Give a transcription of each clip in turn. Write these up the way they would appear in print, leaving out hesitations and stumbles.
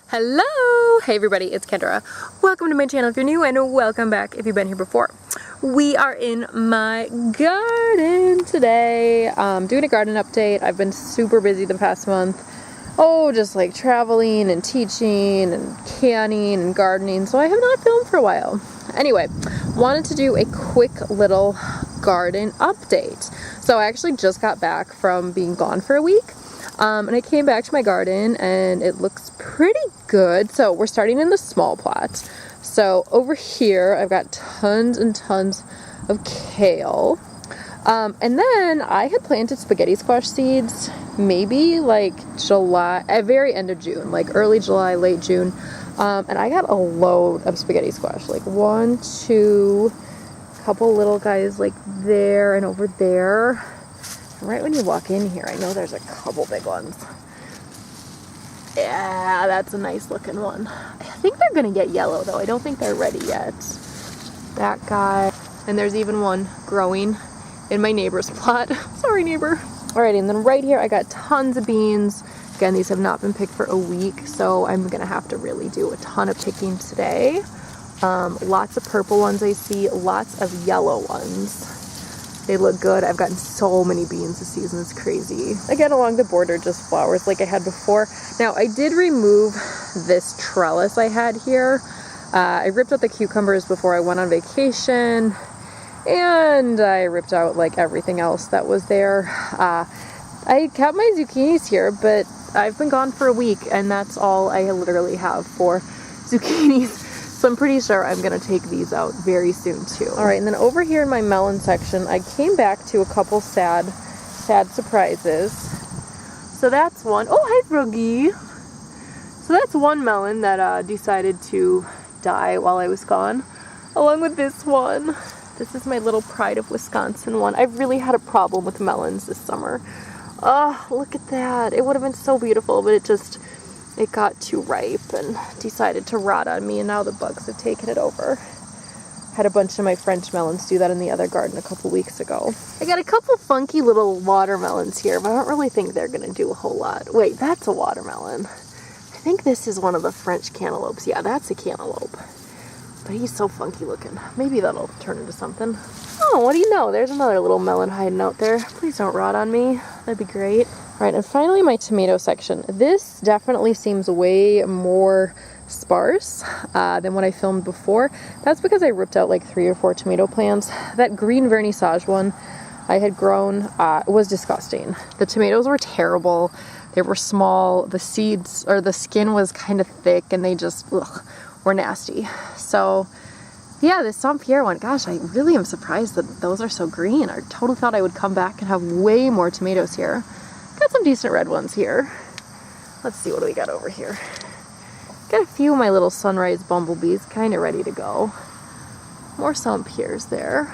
Hello! Hey everybody, it's Kendra. Welcome to my channel if you're new, and welcome back if you've been here before. We are in my garden today, doing a garden update. I've been super busy the past month. Just like traveling and teaching and canning and gardening, so I have not filmed for a while. Anyway, wanted to do a quick little garden update. So I actually just got back from being gone for a week. And I came back to my garden and it looks pretty good. So we're starting in the small plot. So over here I've got tons and tons of kale. And then I had planted spaghetti squash seeds maybe like July, at very end of June, like early July, late June. And I got a load of spaghetti squash, like one, two, couple little guys like there and over there. Right when you walk in here, I know there's a couple big ones. Yeah, that's a nice looking one. I think they're gonna get yellow though. I don't think they're ready yet. That guy. And there's even one growing in my neighbor's plot. Sorry, neighbor. Alrighty, and then right here I got tons of beans. Again, these have not been picked for a week, so I'm gonna have to really do a ton of picking today. Lots of purple ones I see, lots of yellow ones. They look good. I've gotten so many beans this season. It's crazy. Again, along the border, just flowers like I had before. Now, I did remove this trellis I had here. I ripped out the cucumbers before I went on vacation. And I ripped out like everything else that was there. I kept my zucchinis here, but I've been gone for a week. And that's all I literally have for zucchinis. So I'm pretty sure I'm going to take these out very soon too. Alright, and then over here in my melon section, I came back to a couple sad surprises. So that's one. Oh, hi Froggy! So that's one melon that decided to die while I was gone, along with this one. This is my little Pride of Wisconsin one. I've really had a problem with melons this summer. Oh, look at that. It would have been so beautiful, but it got too ripe and decided to rot on me, and now the bugs have taken it over. Had a bunch of my French melons do that in the other garden a couple weeks ago. I got a couple funky little watermelons here, but I don't really think they're gonna do a whole lot. Wait, that's a watermelon. I think this is one of the French cantaloupes. Yeah, that's a cantaloupe. But he's so funky looking. Maybe that'll turn into something. Oh, what do you know? There's another little melon hiding out there. Please don't rot on me. That'd be great. All right, and finally my tomato section. This definitely seems way more sparse than what I filmed before. That's because I ripped out like 3 or 4 tomato plants. That green vernissage one I had grown was disgusting. The tomatoes were terrible. They were small. The seeds, or the skin was kind of thick, and they just were nasty. So yeah, this Saint Pierre one, gosh, I really am surprised that those are so green. I totally thought I would come back and have way more tomatoes here. Got some decent red ones here. Let's see, what do we got over here? Got a few of my little sunrise bumblebees kind of ready to go. More Saint Pierres there.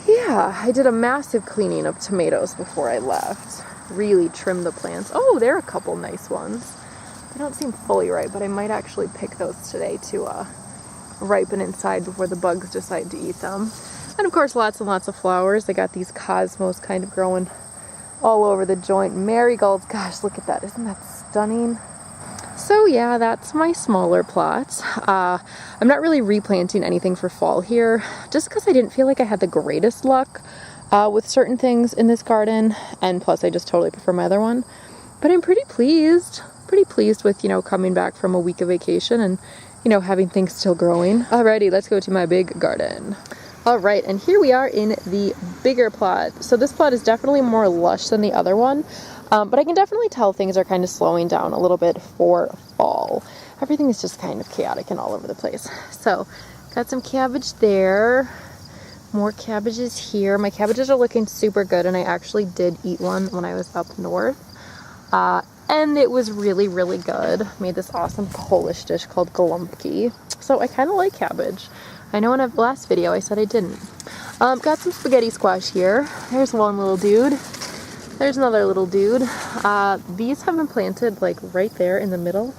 Yeah, I did a massive cleaning of tomatoes before I left. Really trimmed the plants. Oh, there are a couple nice ones. They don't seem fully ripe, but I might actually pick those today to ripen inside before the bugs decide to eat them. And of course, lots and lots of flowers. I got these cosmos kind of growing all over the joint. Marigolds, gosh, look at that. Isn't that stunning? So yeah, that's my smaller plot. I'm not really replanting anything for fall here, just because I didn't feel like I had the greatest luck with certain things in this garden. And plus, I just totally prefer my other one. But I'm pretty pleased with, coming back from a week of vacation and, having things still growing. Alrighty, let's go to my big garden. Alright, and here we are in the bigger plot. So this plot is definitely more lush than the other one, but I can definitely tell things are kind of slowing down a little bit for fall. Everything is just kind of chaotic and all over the place. So, got some cabbage there, more cabbages here. My cabbages are looking super good, and I actually did eat one when I was up north. And it was really, really good. Made this awesome Polish dish called galumpki. So I kind of like cabbage. I know in a last video I said I didn't. Got some spaghetti squash here. There's one little dude. There's another little dude. These have been planted like right there in the middle.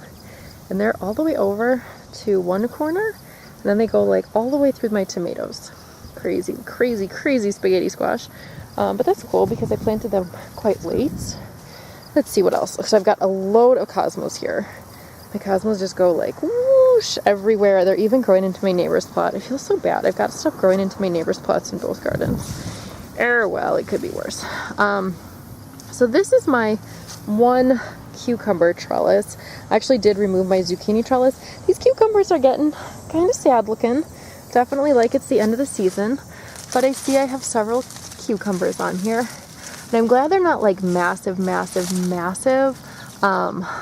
And they're all the way over to one corner. And then they go like all the way through my tomatoes. Crazy, crazy, crazy spaghetti squash. But that's cool because I planted them quite late. Let's see what else. So I've got a load of cosmos here. My cosmos just go like whoosh everywhere. They're even growing into my neighbor's plot. I feel so bad. I've got stuff growing into my neighbor's plots in both gardens. Well, it could be worse. So this is my one cucumber trellis. I actually did remove my zucchini trellis. These cucumbers are getting kind of sad looking. Definitely like it's the end of the season. But I see I have several cucumbers on here. And I'm glad they're not like massive, massive, massive.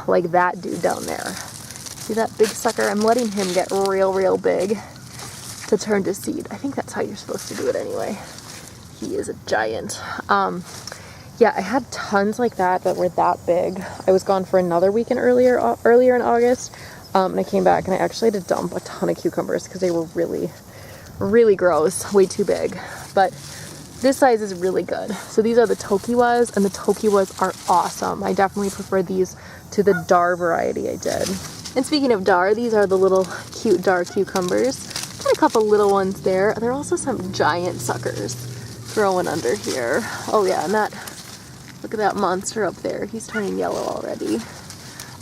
Like that dude down there. See that big sucker? I'm letting him get real, real big to turn to seed. I think that's how you're supposed to do it anyway. He is a giant. Yeah, I had tons like that were that big. I was gone for another weekend earlier in August, and I came back and I actually had to dump a ton of cucumbers because they were really, really gross, way too big. But this size is really good. So these are the Tokiwas, and the Tokiwas are awesome. I definitely prefer these to the Dar variety I did. And speaking of Dar, these are the little cute Dar cucumbers. Got a couple little ones there. There are also some giant suckers growing under here. Oh yeah, and that, look at that monster up there. He's turning yellow already.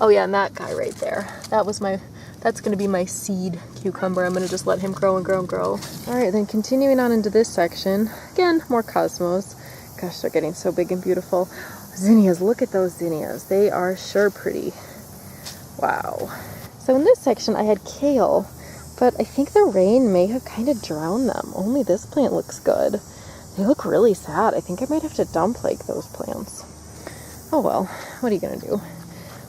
Oh yeah, and that guy right there. That's gonna be my seed cucumber. I'm gonna just let him grow and grow and grow. All right, then continuing on into this section, again, more cosmos. Gosh, they're getting so big and beautiful. Zinnias, look at those zinnias. They are sure pretty. Wow. So in this section, I had kale, but I think the rain may have kind of drowned them. Only this plant looks good. They look really sad. I think I might have to dump like those plants. Oh well, what are you gonna do?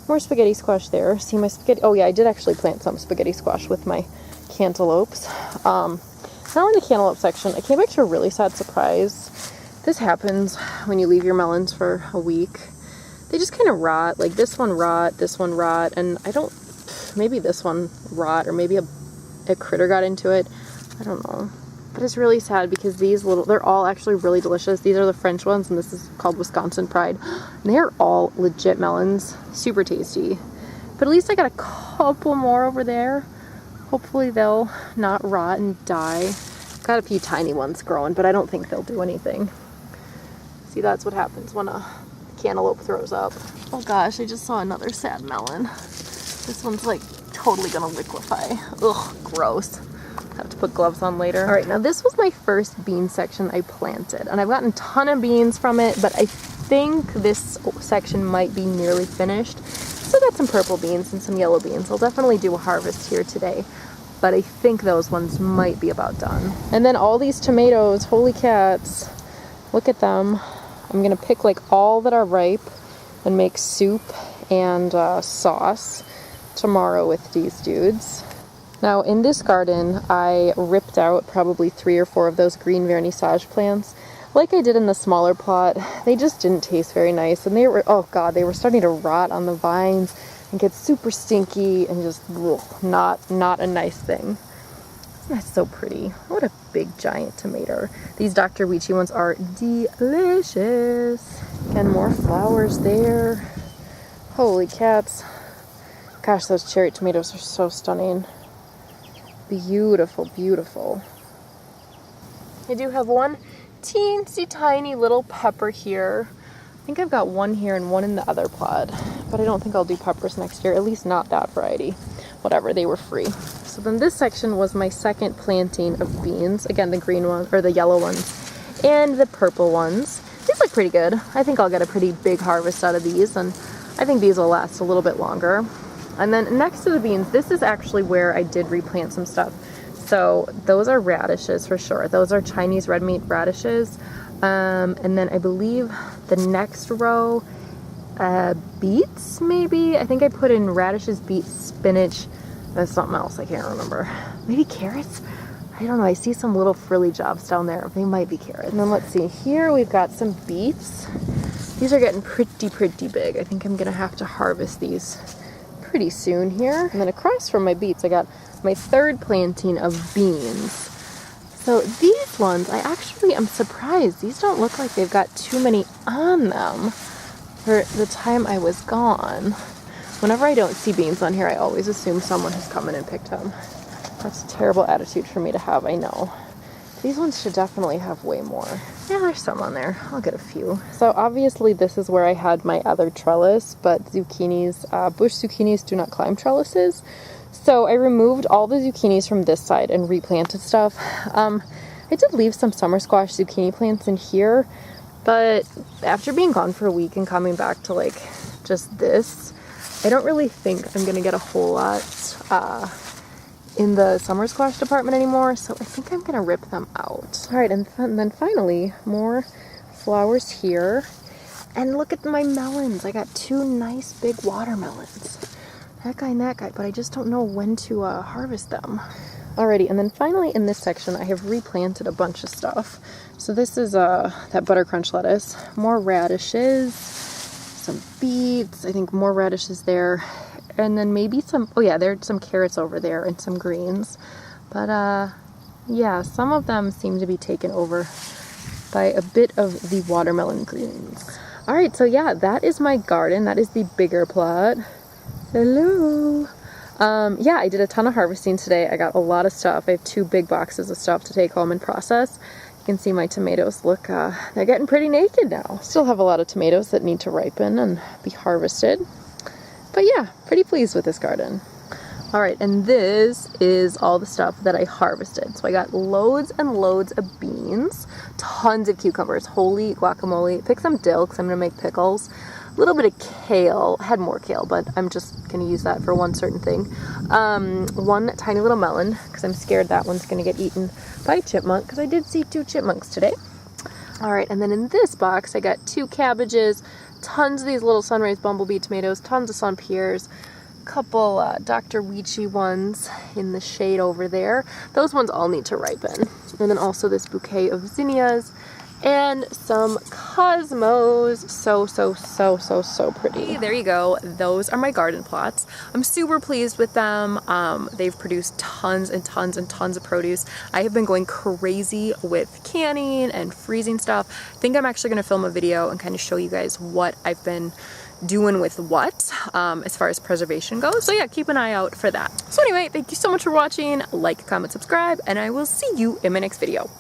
More spaghetti squash there. See my spaghetti, oh yeah, I did actually plant some spaghetti squash with my cantaloupes. Now in the cantaloupe section, I came back to a really sad surprise. This happens when you leave your melons for a week. They just kind of rot. Like this one rot, and maybe this one rot, or maybe a critter got into it. I don't know. But it's really sad because they're all actually really delicious. These are the French ones, and this is called Wisconsin Pride. And they're all legit melons. Super tasty. But at least I got a couple more over there. Hopefully they'll not rot and die. Got a few tiny ones growing, but I don't think they'll do anything. See, that's what happens when a cantaloupe throws up. Oh gosh, I just saw another sad melon. This one's like totally gonna liquefy. Ugh, gross. Have to put gloves on later. All right, now this was my first bean section I planted, and I've gotten a ton of beans from it, but I think this section might be nearly finished. So I got some purple beans and some yellow beans. I'll definitely do a harvest here today, but I think those ones might be about done. And then all these tomatoes, holy cats, look at them. I'm gonna pick like all that are ripe and make soup and sauce tomorrow with these dudes. Now in this garden, I ripped out probably 3 or 4 of those green vernissage plants. Like I did in the smaller plot, they just didn't taste very nice, and they were, oh god, they were starting to rot on the vines and get super stinky and just ugh, not a nice thing. That's so pretty. What a big giant tomato. These Dr. Weechy ones are delicious. And more flowers there. Holy cats. Gosh, those cherry tomatoes are so stunning. Beautiful, beautiful. I do have one teensy tiny little pepper here. I think I've got one here and one in the other plot, but I don't think I'll do peppers next year, at least not that variety. Whatever, they were free. So then this section was my second planting of beans. Again, the green ones, or the yellow ones, and the purple ones. These look pretty good. I think I'll get a pretty big harvest out of these, and I think these will last a little bit longer. And then next to the beans, this is actually where I did replant some stuff. So those are radishes for sure. Those are Chinese red meat radishes. And then I believe the next row, beets maybe? I think I put in radishes, beets, spinach, and something else. I can't remember. Maybe carrots? I don't know. I see some little frilly jobs down there. They might be carrots. And then let's see. Here we've got some beets. These are getting pretty big. I think I'm going to have to harvest these pretty soon here. And then across from my beets, I got my third planting of beans. So these ones, I actually am surprised. These don't look like they've got too many on them for the time I was gone. Whenever I don't see beans on here, I always assume someone has come in and picked them. That's a terrible attitude for me to have, I know. These ones should definitely have way more. Yeah, there's some on there. I'll get a few. So obviously this is where I had my other trellis, but zucchinis, bush zucchinis do not climb trellises. So I removed all the zucchinis from this side and replanted stuff. I did leave some summer squash zucchini plants in here, but after being gone for a week and coming back to like just this, I don't really think I'm gonna get a whole lot in the summer squash department anymore, so I think I'm gonna rip them out. All right, and then finally, more flowers here. And look at my melons. I got 2 nice big watermelons. That guy and that guy, but I just don't know when to harvest them. Alrighty, and then finally in this section, I have replanted a bunch of stuff. So this is that butter crunch lettuce, more radishes, some beets, I think more radishes there. And then maybe some, oh yeah, there's some carrots over there and some greens. But yeah, some of them seem to be taken over by a bit of the watermelon greens. All right, so yeah, that is my garden. That is the bigger plot. Hello. Yeah, I did a ton of harvesting today. I got a lot of stuff. I have 2 big boxes of stuff to take home and process. You can see my tomatoes look, they're getting pretty naked now. Still have a lot of tomatoes that need to ripen and be harvested. But yeah, pretty pleased with this garden. All right, and this is all the stuff that I harvested. So I got loads and loads of beans, tons of cucumbers, holy guacamole, pick some dill because I'm gonna make pickles, a little bit of kale, I had more kale, but I'm just gonna use that for one certain thing. 1 tiny little melon because I'm scared that one's gonna get eaten by a chipmunk because I did see 2 chipmunks today. All right, and then in this box, I got 2 cabbages, tons of these little sunrise bumblebee tomatoes, tons of sun pears, couple Dr. Weechy ones in the shade over there. Those ones all need to ripen. And then also this bouquet of zinnias and some cosmos. So pretty. There you go. Those are my garden plots. I'm super pleased with them. They've produced tons and tons and tons of produce. I have been going crazy with canning and freezing stuff. I think I'm actually going to film a video and kind of show you guys what I've been doing with what as far as preservation goes. So yeah, keep an eye out for that. So anyway, thank you so much for watching. Like, comment, subscribe, and I will see you in my next video.